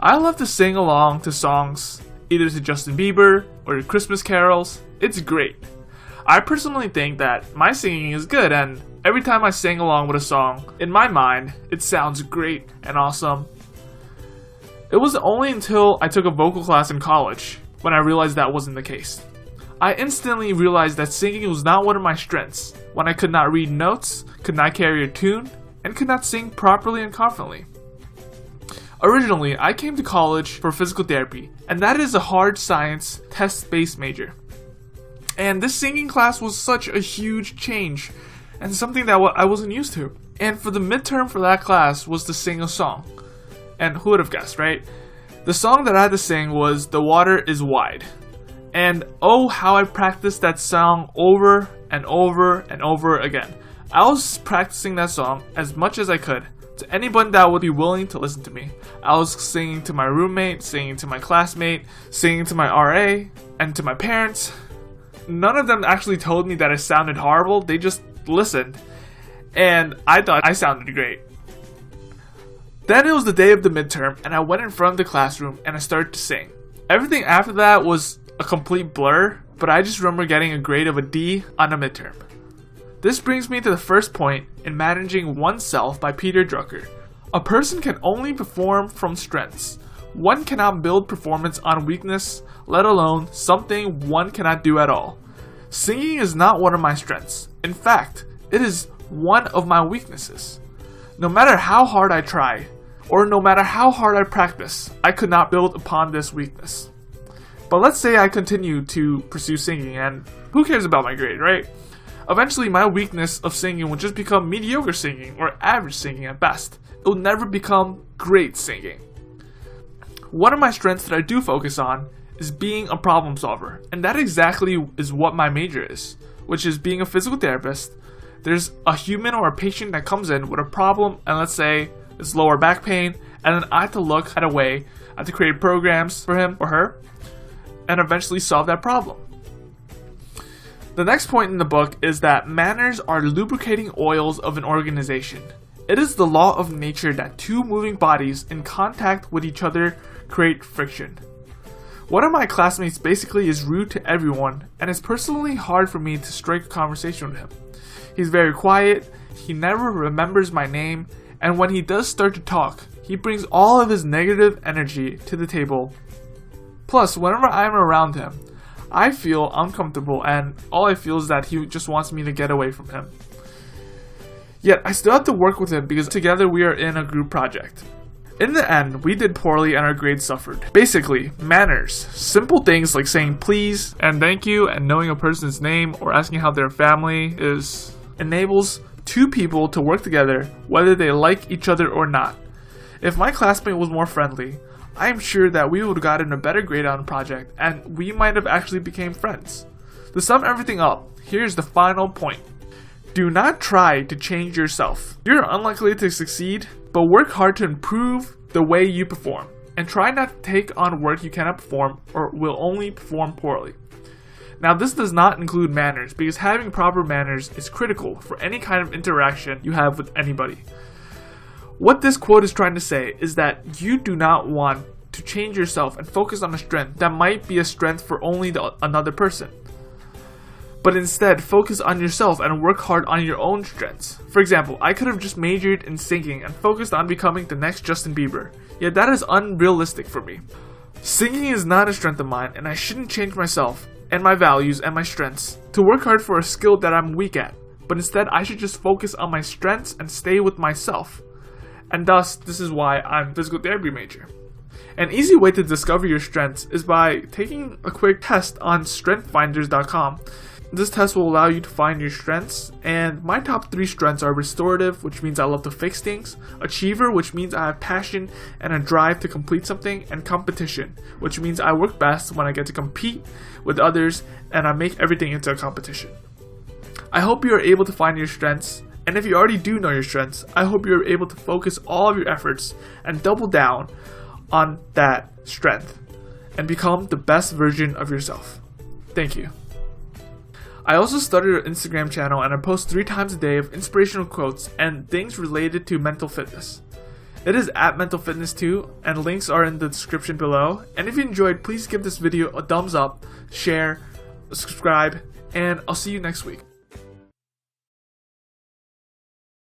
I love to sing along to songs, either to Justin Bieber or to Christmas carols. It's great. I personally think that my singing is good, and every time I sing along with a song, in my mind, it sounds great and awesome. It was only until I took a vocal class in college when I realized that wasn't the case. I instantly realized that singing was not one of my strengths, when I could not read notes, could not carry a tune, and could not sing properly and confidently. Originally, I came to college for physical therapy, and that is a hard science, test-based major. And this singing class was such a huge change, and something that I wasn't used to. And for the midterm for that class was to sing a song. And who would have guessed, right? The song that I had to sing was "The Water is Wide." And oh, how I practiced that song over and over and over again. I was practicing that song as much as I could to anyone that would be willing to listen to me. I was singing to my roommate, singing to my classmate, singing to my RA, and to my parents. None of them actually told me that I sounded horrible, they just listened. And I thought I sounded great. Then it was the day of the midterm, and I went in front of the classroom and I started to sing. Everything after that was a complete blur, but I just remember getting a grade of a D on a midterm. This brings me to the first point in Managing Oneself by Peter Drucker. A person can only perform from strengths. One cannot build performance on weakness, let alone something one cannot do at all. Singing is not one of my strengths. In fact, it is one of my weaknesses. No matter how hard I try, or no matter how hard I practice, I could not build upon this weakness. But let's say I continue to pursue singing, and who cares about my grade, right? Eventually, my weakness of singing will just become mediocre singing or average singing at best. It will never become great singing. One of my strengths that I do focus on is being a problem solver, and that exactly is what my major is, which is being a physical therapist. There's a human or a patient that comes in with a problem, and let's say it's lower back pain, and then I have to look at a way, I have to create programs for him or her, and eventually solve that problem. The next point in the book is that manners are lubricating oils of an organization. It is the law of nature that two moving bodies in contact with each other create friction. One of my classmates basically is rude to everyone, and it's personally hard for me to strike a conversation with him. He's very quiet, he never remembers my name, and when he does start to talk, he brings all of his negative energy to the table. Plus, whenever I'm around him, I feel uncomfortable, and all I feel is that he just wants me to get away from him. Yet, I still have to work with him because together we are in a group project. In the end, we did poorly and our grades suffered. Basically, manners. Simple things like saying please and thank you and knowing a person's name or asking how their family is enables two people to work together whether they like each other or not. If my classmate was more friendly, I am sure that we would have gotten a better grade on the project and we might have actually become friends. To sum everything up, here's the final point. Do not try to change yourself. You're unlikely to succeed, but work hard to improve the way you perform. And try not to take on work you cannot perform or will only perform poorly. Now this does not include manners because having proper manners is critical for any kind of interaction you have with anybody. What this quote is trying to say is that you do not want to change yourself and focus on a strength that might be a strength for only another person. But instead, focus on yourself and work hard on your own strengths. For example, I could have just majored in singing and focused on becoming the next Justin Bieber, yet that is unrealistic for me. Singing is not a strength of mine, and I shouldn't change myself and my values and my strengths to work hard for a skill that I'm weak at, but instead I should just focus on my strengths and stay with myself. And thus, this is why I'm a physical therapy major. An easy way to discover your strengths is by taking a quick test on strengthfinders.com. This test will allow you to find your strengths, and my top 3 strengths are restorative, which means I love to fix things, achiever, which means I have passion and a drive to complete something, and competition, which means I work best when I get to compete with others and I make everything into a competition. I hope you are able to find your strengths, and if you already do know your strengths, I hope you are able to focus all of your efforts and double down on that strength and become the best version of yourself. Thank you. I also started an Instagram channel and I post 3 times a day of inspirational quotes and things related to mental fitness. It is at Mental Fitness too, and links are in the description below. And if you enjoyed, please give this video a thumbs up, share, subscribe, and I'll see you next week.